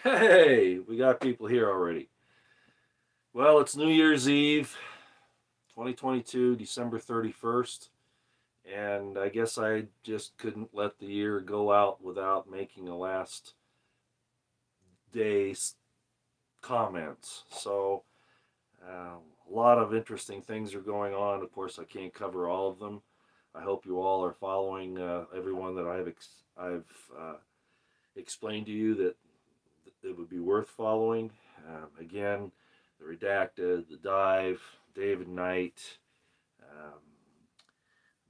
Hey, we got people here already. Well, it's New Year's Eve, 2022, December 31st, and I guess I just couldn't let the year go out without making a last day's comments. A lot of interesting things are going on. Of course, I can't cover all of them. I hope you all are following everyone that I've explained to you that it would be worth following. Again, the Redacted, the Dive, David Knight, um,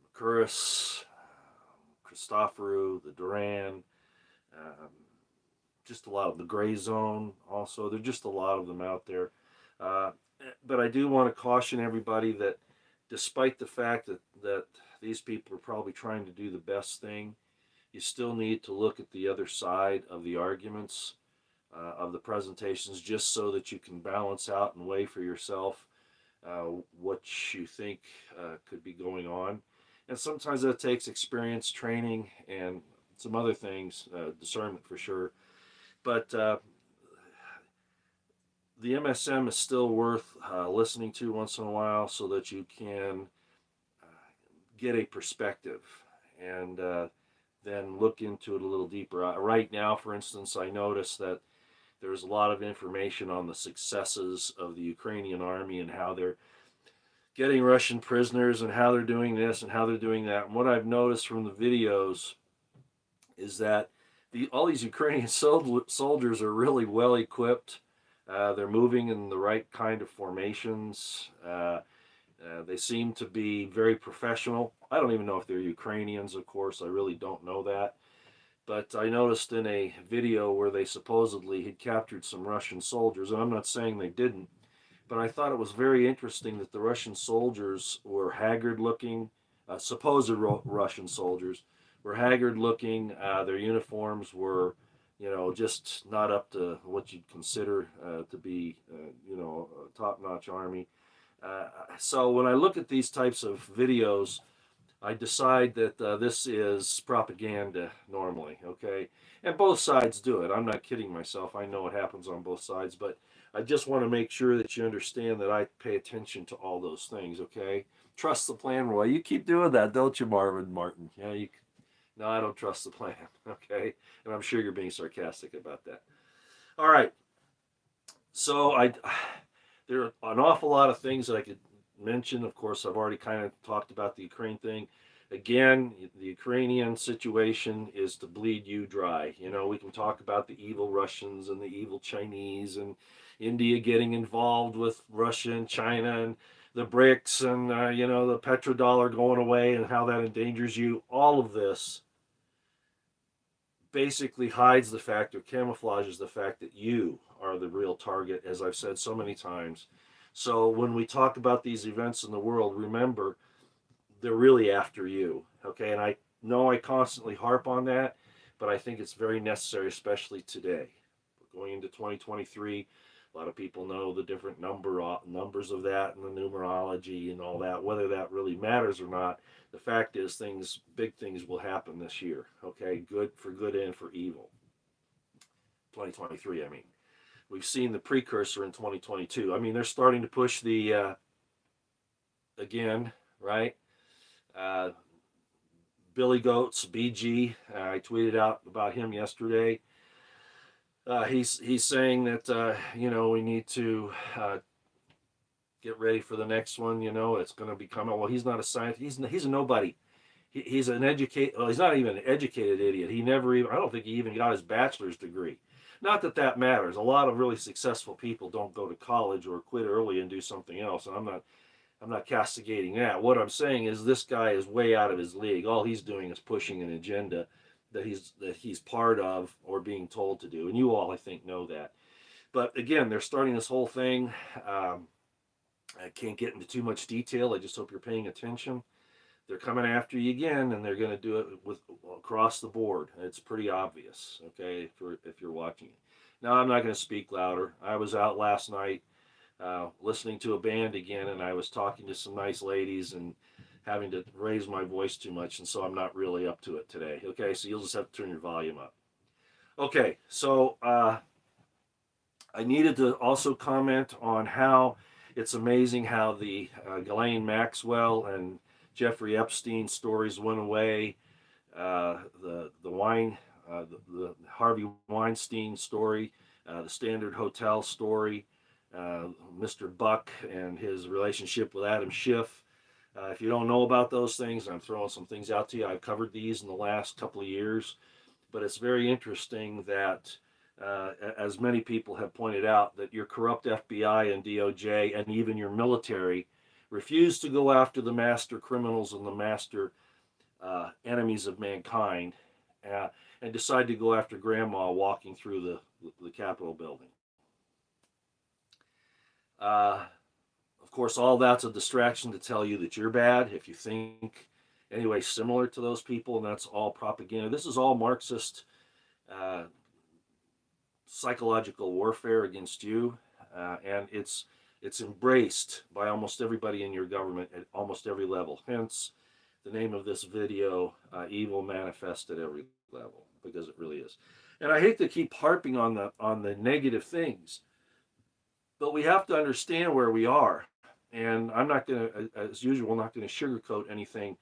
Macuris, Christoforou, the Duran, um, just a lot of the Gray Zone. Also, there's just a lot of them out there. Uh, but I do want to caution everybody that, despite the fact that these people are probably trying to do the best thing, you still need to look at the other side of the arguments of the presentations, just so that you can balance out and weigh for yourself what you think could be going on. And sometimes that takes experience, training, and some other things, discernment for sure. But the MSM is still worth listening to once in a while so that you can uh, get a perspective and then look into it a little deeper. Right now, for instance, I noticed that there's a lot of information on the successes of the Ukrainian army and how they're getting Russian prisoners and how they're doing this and how they're doing that. And what I've noticed from the videos is that all these Ukrainian soldiers are really well equipped. They're moving in the right kind of formations. They seem to be very professional. I don't even know if they're Ukrainians, of course. I really don't know that. But I noticed in a video where they supposedly had captured some Russian soldiers, and I'm not saying they didn't, but I thought it was very interesting that the Russian soldiers were haggard looking, supposed Russian soldiers were haggard looking. Their uniforms were, just not up to what you'd consider to be, a top notch army. So when I look at these types of videos, I decide that this is propaganda normally, okay? And both sides do it. I'm not kidding myself. I know it happens on both sides, but I just want to make sure that you understand that I pay attention to all those things, okay? Trust the plan, Roy. You keep doing that, don't you, Marvin Martin? Yeah, you. No, I don't trust the plan, okay? And I'm sure you're being sarcastic about that. All right. So there are an awful lot of things that I could mention. Of course, I've already kind of talked about the Ukraine thing. Again, the Ukrainian situation is to bleed you dry. We can talk about the evil Russians and the evil Chinese and India getting involved with Russia and China and the BRICS and, the petrodollar going away and how that endangers you. All of this basically hides the fact or camouflages the fact that you are the real target, as I've said so many times. So when we talk about these events in the world, remember they're really after you. Okay, and I know I constantly harp on that, but I think it's very necessary, especially today. We're going into 2023. A lot of people know the different numbers of that and the numerology and all that. Whether that really matters or not, the fact is, big things will happen this year. Okay, good and for evil. 2023. I mean, we've seen the precursor in 2022. I mean, they're starting to push the again, right? Uh, Billy Goats, BG. I tweeted out about him yesterday. He's saying that we need to get ready for the next one. It's going to be coming. Well, he's not a scientist. He's a nobody. He's an educated. Well, he's not even an educated idiot. He never even. I don't think he even got his bachelor's degree. Not that that matters. A lot of really successful people don't go to college or quit early and do something else. And I'm not castigating that. What I'm saying is this guy is way out of his league. All he's doing is pushing an agenda that he's part of or being told to do. And you all, I think, know that. But again, they're starting this whole thing. I can't get into too much detail. I just hope you're paying attention. They're coming after you again, and they're going to do it with across the board. It's pretty obvious, okay, if you're watching it. Now, I'm not going to speak louder. I was out last night listening to a band again, and I was talking to some nice ladies and having to raise my voice too much, and so I'm not really up to it today. Okay, so you'll just have to turn your volume up. Okay, so I needed to also comment on how it's amazing how the Ghislaine Maxwell and Jeffrey Epstein stories went away. The Harvey Weinstein story, the Standard Hotel story, Mr. Buck and his relationship with Adam Schiff. If you don't know about those things, I'm throwing some things out to you. I've covered these in the last couple of years, but it's very interesting that, as many people have pointed out, that your corrupt FBI and DOJ and even your military refuse to go after the master criminals and the master enemies of mankind, uh, and decide to go after grandma walking through the Capitol building. Uh, of course, all that's a distraction to tell you that you're bad if you think anyway similar to those people, and that's all propaganda. This is all Marxist uh, psychological warfare against you, and it's embraced by almost everybody in your government at almost every level. Hence, the name of this video, "Evil Manifest at Every Level," because it really is. And I hate to keep harping on the negative things, but we have to understand where we are. And I'm not going to, as usual, not going to sugarcoat anything,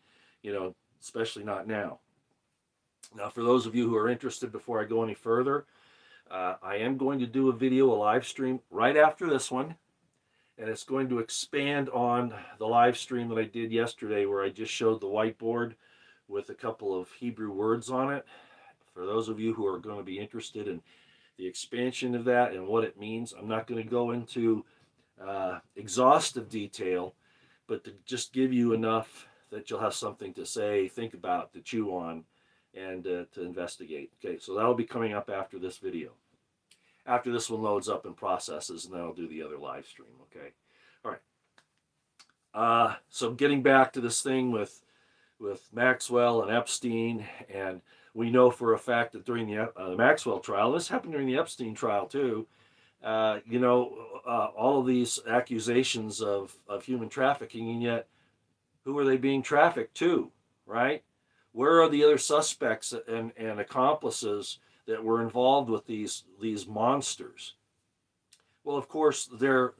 especially not now. Now, for those of you who are interested, before I go any further, I am going to do a video, a live stream, right after this one. And it's going to expand on the live stream that I did yesterday, where I just showed the whiteboard with a couple of Hebrew words on it. For those of you who are going to be interested in the expansion of that and what it means, I'm not going to go into exhaustive detail, but to just give you enough that you'll have something to say, think about, to chew on, and to investigate. Okay, so that'll be coming up after this video. After this one loads up and processes, and then I'll do the other live stream, okay? All right. So getting back to this thing with Maxwell and Epstein, and we know for a fact that during the Maxwell trial, this happened during the Epstein trial too, all of these accusations of human trafficking, and yet who are they being trafficked to, right? Where are the other suspects and accomplices that were involved with these monsters? Well, of course, they're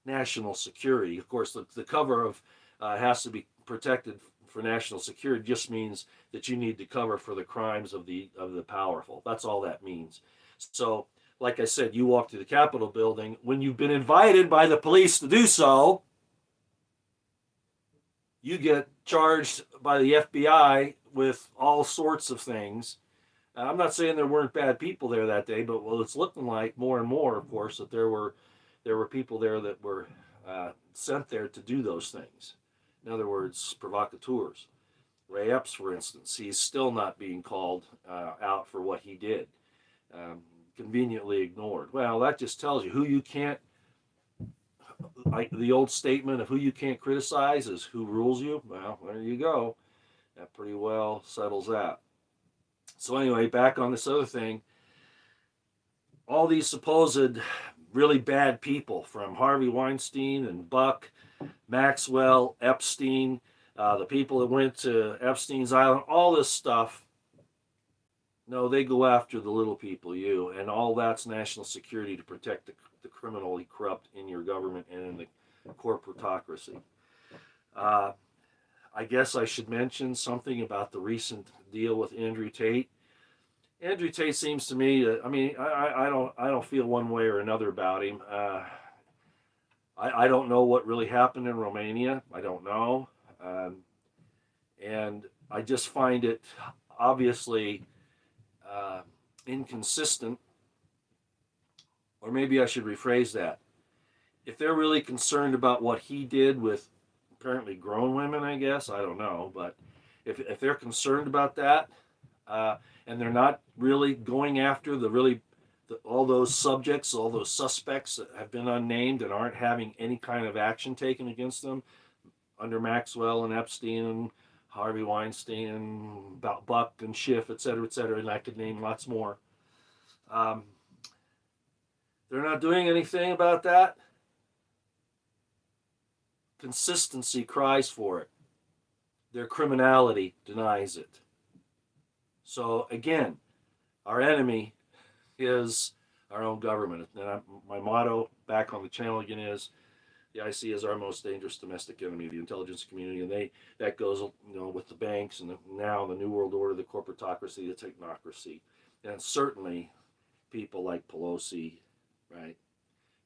national security. Of course, the cover of has to be protected for national security just means that you need to cover for the crimes of the powerful. That's all that means. So, like I said, you walk to the Capitol building when you've been invited by the police to do so. You get charged by the FBI with all sorts of things. I'm not saying there weren't bad people there that day, but well, it's looking like more and more, of course, that there were people there that were sent there to do those things. In other words, provocateurs. Ray Epps, for instance, he's still not being called out for what he did. Conveniently ignored. Well, that just tells you who you can't, like the old statement of who you can't criticize is who rules you. Well, there you go. That pretty well settles that. So anyway, back on this other thing, all these supposed really bad people, from Harvey Weinstein and Buck, Maxwell, Epstein, the people that went to Epstein's Island, all this stuff, no, they go after the little people, you, and all that's national security to protect the criminally corrupt in your government and in the corporatocracy. I guess I should mention something about the recent deal with Andrew Tate. Andrew Tate seems to me, I don't feel one way or another about him. I don't know what really happened in Romania. I don't know. And I just find it obviously inconsistent, or maybe I should rephrase that. If they're really concerned about what he did with apparently grown women, I guess, I don't know, but if they're concerned about that, and they're not really going after all those subjects, all those suspects that have been unnamed and aren't having any kind of action taken against them under Maxwell and Epstein and Harvey Weinstein and about Buck and Schiff, et cetera, and I could name lots more. They're not doing anything about that. Consistency cries for it. Their criminality denies it. So again, our enemy is our own government. And my motto back on the channel again is the IC is our most dangerous domestic enemy, the intelligence community, and that goes with the banks and now the New World Order, the corporatocracy, the technocracy, and certainly people like Pelosi, right,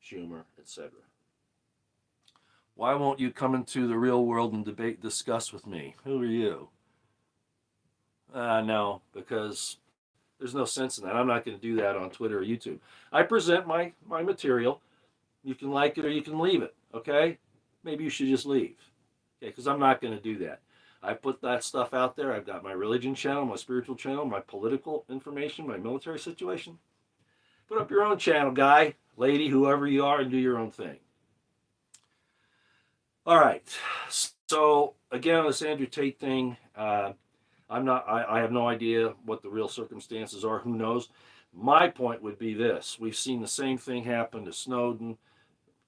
Schumer, etc. Why won't you come into the real world and discuss with me? Who are you? No, because there's no sense in that. I'm not going to do that on Twitter or YouTube. I present my material. You can like it or you can leave it, okay? Maybe you should just leave, okay? Because I'm not going to do that. I put that stuff out there. I've got my religion channel, my spiritual channel, my political information, my military situation. Put up your own channel, guy, lady, whoever you are, and do your own thing. All right. So again, on this Andrew Tate thing, I have no idea what the real circumstances are. Who knows? My point would be this: we've seen the same thing happen to Snowden,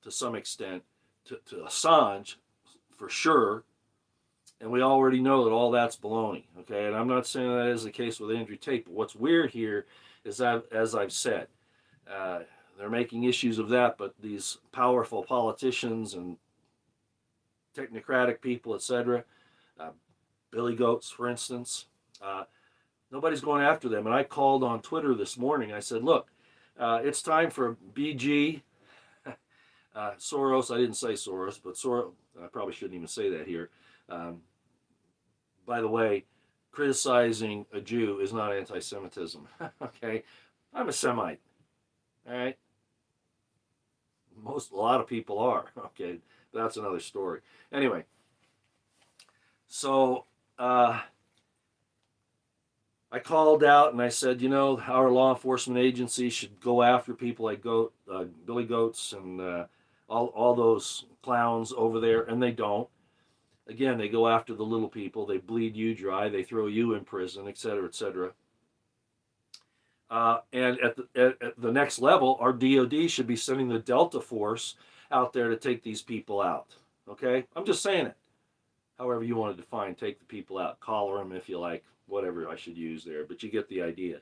to some extent, to Assange, for sure, and we already know that all that's baloney. Okay, and I'm not saying that is the case with Andrew Tate, but what's weird here is that, as I've said, they're making issues of that, but these powerful politicians and technocratic people, etc., Billy Goats, for instance, nobody's going after them. And I called on Twitter this morning. I said, look, it's time for BG, Soros. I didn't say Soros, but Soros, I probably shouldn't even say that here. By the way, criticizing a Jew is not anti-Semitism. Okay? I'm a Semite. All right? A lot of people are. Okay? But that's another story. Anyway, so I called out and I said, our law enforcement agencies should go after people like Billy Goats and all those clowns over there, and they don't. Again, they go after the little people. They bleed you dry. They throw you in prison, et cetera, et cetera. And at the next level, our DOD should be sending the Delta Force out there to take these people out. Okay? I'm just saying it. However you want to define, take the people out. Collar them if you like, whatever I should use there. But you get the idea.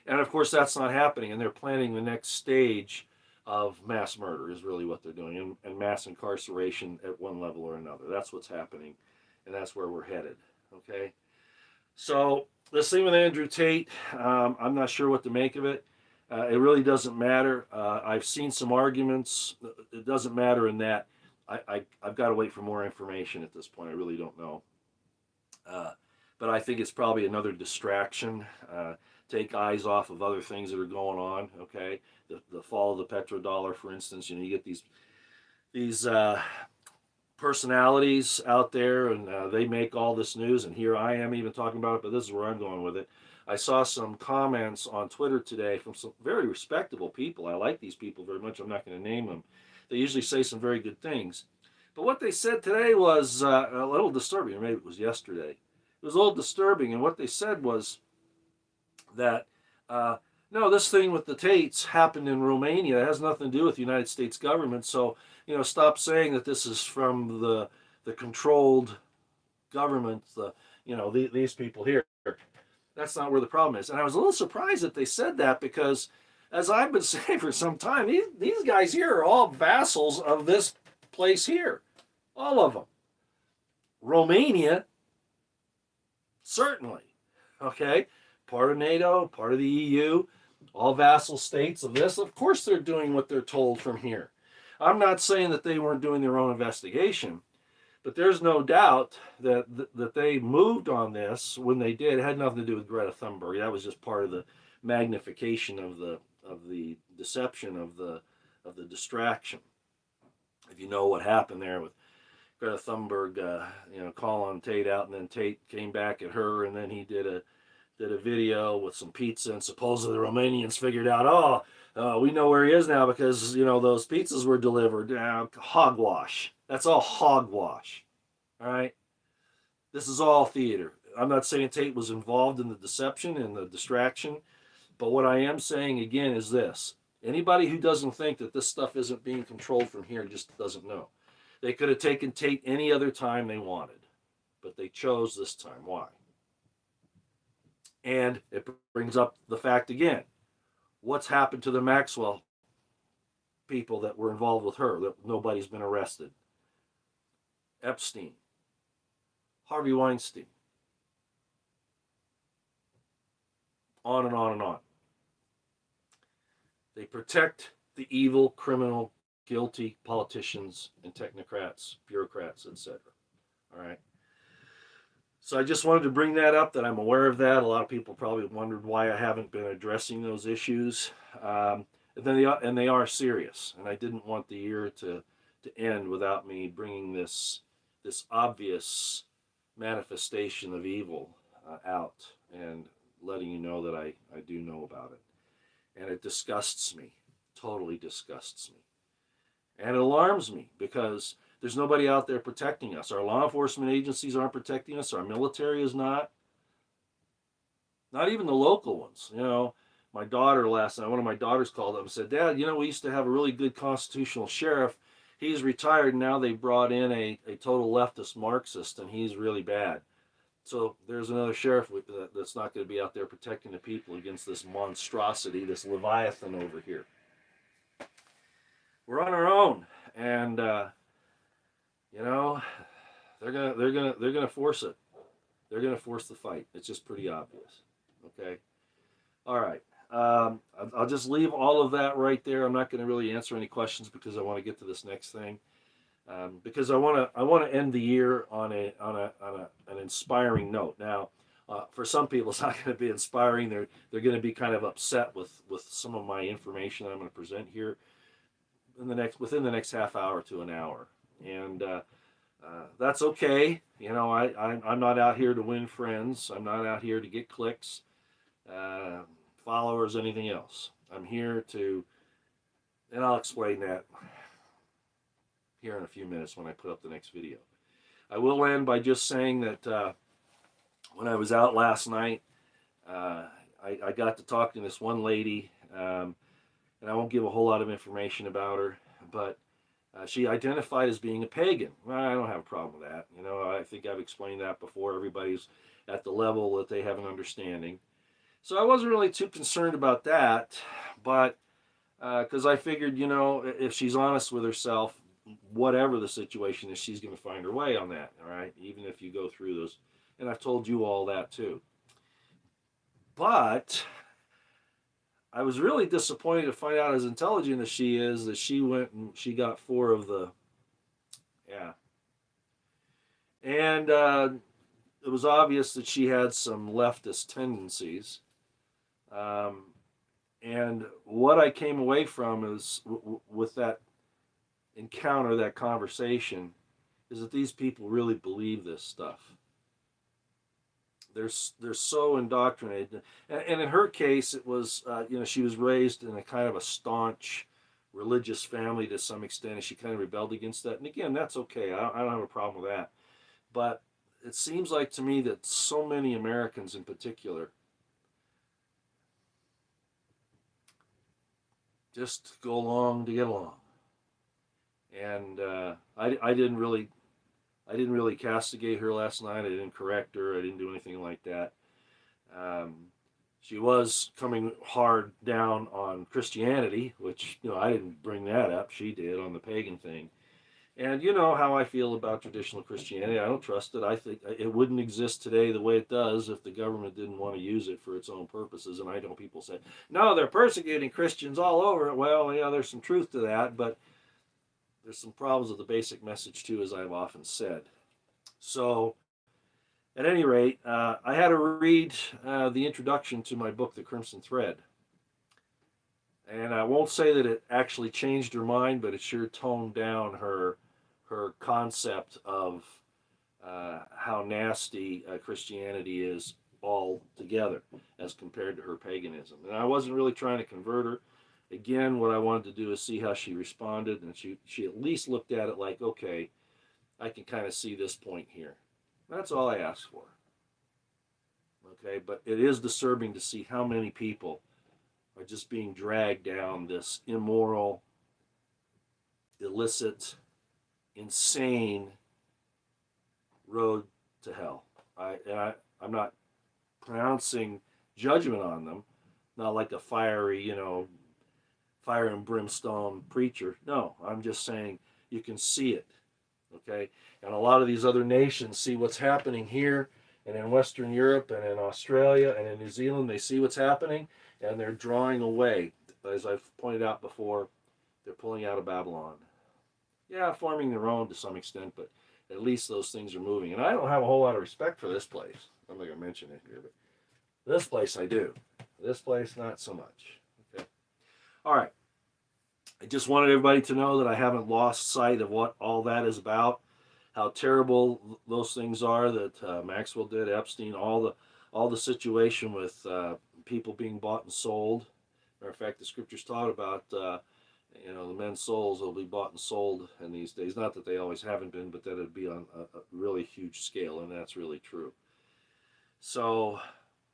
And of course, that's not happening. And they're planning the next stage of mass murder is really what they're doing. And mass incarceration at one level or another. That's what's happening. And that's where we're headed. Okay? So this thing with Andrew Tate, I'm not sure what to make of it. It really doesn't matter. I've seen some arguments. It doesn't matter in that. I've got to wait for more information at this point. I really don't know. But I think it's probably another distraction. Take eyes off of other things that are going on. Okay, the fall of the petrodollar, for instance. You get these personalities out there, and they make all this news. And here I am even talking about it. But this is where I'm going with it. I saw some comments on Twitter today from some very respectable people. I like these people very much. I'm not going to name them. They usually say some very good things. But what they said today was a little disturbing, or maybe it was yesterday. It was a little disturbing, and what they said was that, no, this thing with the Tates happened in Romania. It has nothing to do with the United States government, so, stop saying that this is from the controlled government, these people here. That's not where the problem is. And I was a little surprised that they said that because, as I've been saying for some time, these guys here are all vassals of this place here. All of them. Romania, certainly. Okay? Part of NATO, part of the EU, all vassal states of this. Of course they're doing what they're told from here. I'm not saying that they weren't doing their own investigation, but there's no doubt that they moved on this when they did. It had nothing to do with Greta Thunberg. That was just part of the magnification of the deception of the distraction. If you know what happened there with Greta Thunberg, calling Tate out, and then Tate came back at her, and then he did a video with some pizza, and supposedly the Romanians figured out, we know where he is now because those pizzas were delivered. Hogwash. That's all hogwash. All right. This is all theater. I'm not saying Tate was involved in the deception and the distraction, but what I am saying again is this. Anybody who doesn't think that this stuff isn't being controlled from here just doesn't know. They could have taken Tate any other time they wanted, but they chose this time. Why? And it brings up the fact again, What's happened to the Maxwell people that were involved with her that nobody's been arrested? Epstein, Harvey Weinstein, on and on and on. They protect the evil, criminal, guilty politicians and technocrats, bureaucrats, etc. All right. So I just wanted to bring that up, that I'm aware of that. A lot of people probably wondered why I haven't been addressing those issues. And they are serious. And I didn't want the year to end without me bringing this obvious manifestation of evil out and letting you know that I do know about it. And it disgusts me, totally disgusts me. And it alarms me because there's nobody out there protecting us. Our law enforcement agencies aren't protecting us. Our military is not. Not even the local ones. You know, my daughter last night, one of my daughters called up and said, Dad, you know, we used to have a really good constitutional sheriff. He's retired. Now they brought in a total leftist Marxist, and he's really bad. So there's another sheriff that's not going to be out there protecting the people against this monstrosity, this Leviathan over here. We're on our own, and you know, they're gonna force it. They're gonna force the fight. It's just pretty obvious. Okay. All right. I'll just leave all of that right there. I'm not going to really answer any questions because I want to get to this next thing. Because I want to end the year on an inspiring note. Now, for some people, it's not going to be inspiring. They're going to be kind of upset with some of my information that I'm going to present here within the next half hour to an hour, and that's okay. You know, I'm not out here to win friends. I'm not out here to get clicks, followers, anything else. I'm here to, and I'll explain that here in a few minutes when I put up the next video. I will end by just saying that when I was out last night, I got to talk to this one lady, and I won't give a whole lot of information about her, but she identified as being a pagan. Well, I don't have a problem with that. You know, I think I've explained that before. Everybody's at the level that they have an understanding. So I wasn't really too concerned about that, but because I figured, you know, if she's honest with herself, whatever the situation is, she's going to find her way on that, all right? Even if you go through those. And I've told you all that too. But I was really disappointed to find out, as intelligent as she is, that she went and she got 4 of the, yeah. And it was obvious that she had some leftist tendencies. And what I came away from is, with that encounter, that conversation, is that these people really believe this stuff. They're so indoctrinated, and in her case, it was you know, she was raised in a kind of a staunch religious family to some extent, and she kind of rebelled against that. And again, that's okay. I don't have a problem with that. But it seems like to me that so many Americans, in particular, just go along to get along. And I didn't really castigate her last night. I didn't correct her. I didn't do anything like that. She was coming hard down on Christianity, which, you know, I didn't bring that up. She did, on the pagan thing. And you know how I feel about traditional Christianity. I don't trust it. I think it wouldn't exist today the way it does if the government didn't want to use it for its own purposes. And I know people say, no, they're persecuting Christians all over it. Well, yeah, there's some truth to that, but there's some problems with the basic message too, as I've often said. So, at any rate, I had to read the introduction to my book, The Crimson Thread. And I won't say that it actually changed her mind, but it sure toned down her concept of how nasty Christianity is altogether as compared to her paganism. And I wasn't really trying to convert her. Again, what I wanted to do is see how she responded, and she at least looked at it like, okay, I can kind of see this point here. That's all I asked for. Okay, but it is disturbing to see how many people are just being dragged down this immoral, illicit, insane road to hell. I'm not pronouncing judgment on them. not like a fiery, fire and brimstone preacher. No, I'm just saying you can see it, okay? And a lot of these other nations see what's happening here and in Western Europe and in Australia and in New Zealand. They see what's happening and they're drawing away. As I've pointed out before, they're pulling out of Babylon. Yeah, forming their own to some extent, but at least those things are moving. And I don't have a whole lot of respect for this place. I'm not going to mention it here, but this place I do. This place, not so much. Okay. All right. I just wanted everybody to know that I haven't lost sight of what all that is about, how terrible those things are that Maxwell did, Epstein, all the situation with people being bought and sold. Matter of fact, the scriptures taught about the men's souls will be bought and sold in these days. Not that they always haven't been, but that it'd be on a really huge scale, and that's really true. So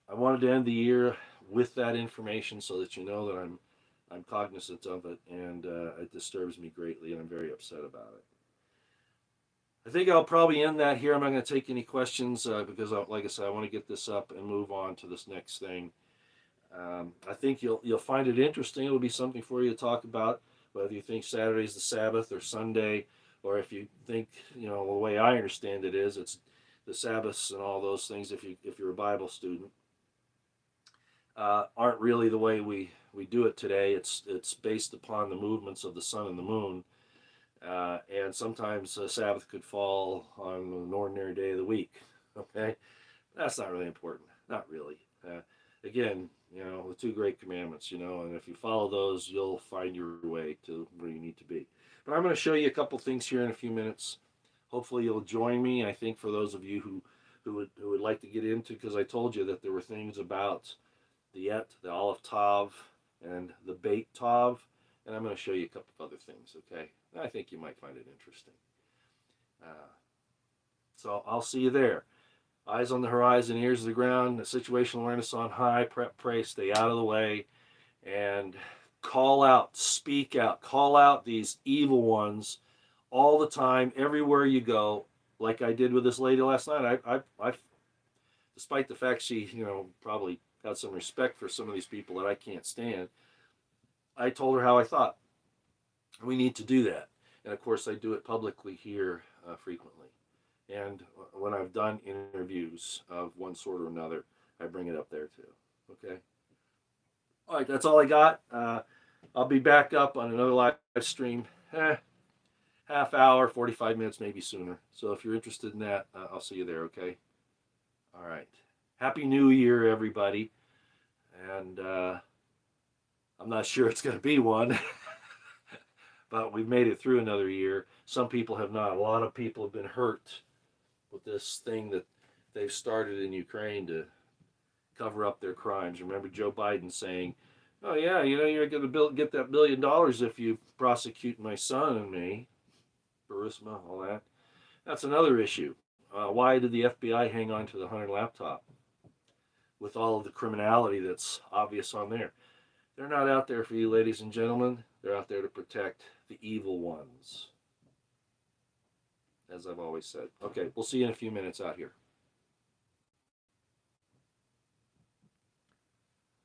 I wanted to end the year with that information so that you know that I'm cognizant of it, and it disturbs me greatly, and I'm very upset about it. I think I'll probably end that here. I'm not going to take any questions because, like I said, I want to get this up and move on to this next thing. I think you'll find it interesting. It'll be something for you to talk about, whether you think Saturday's the Sabbath or Sunday, or if you think the way I understand it is it's the Sabbaths and all those things. If you're a Bible student, aren't really the way we do it today. It's based upon the movements of the sun and the moon, and sometimes Sabbath could fall on an ordinary day of the week. Okay, that's not really important. Not really. Again, the two great commandments, and if you follow those, you'll find your way to where you need to be. But I'm going to show you a couple things here in a few minutes. Hopefully you'll join me. I think for those of you who would like to get into, because I told you that there were things about the Et, the Aleph Tav, and the Beit Tav, and I'm going to show you a couple of other things, okay? I think you might find it interesting. So I'll see you there. Eyes on the horizon, ears to the ground, situational awareness on high, prep, pray, stay out of the way, and call out, speak out, call out these evil ones all the time, everywhere you go, like I did with this lady last night. I despite the fact she, probably got some respect for some of these people that I can't stand, I told her how I thought. We need to do that. And of course, I do it publicly here frequently. And when I've done interviews of one sort or another, I bring it up there too. Okay? All right, that's all I got. I'll be back up on another live stream. Half hour, 45 minutes, maybe sooner. So if you're interested in that, I'll see you there, okay? All right. Happy New Year, everybody. And I'm not sure it's going to be one, but we've made it through another year. Some people have not. A lot of people have been hurt with this thing that they've started in Ukraine to cover up their crimes. Remember Joe Biden saying, oh, yeah, you're going to get that $1 billion if you prosecute my son and me. Burisma, all that. That's another issue. Why did the FBI hang on to the Hunter laptop with all of the criminality that's obvious on there? They're not out there for you, ladies and gentlemen. They're out there to protect the evil ones, as I've always said. Okay, we'll see you in a few minutes out here.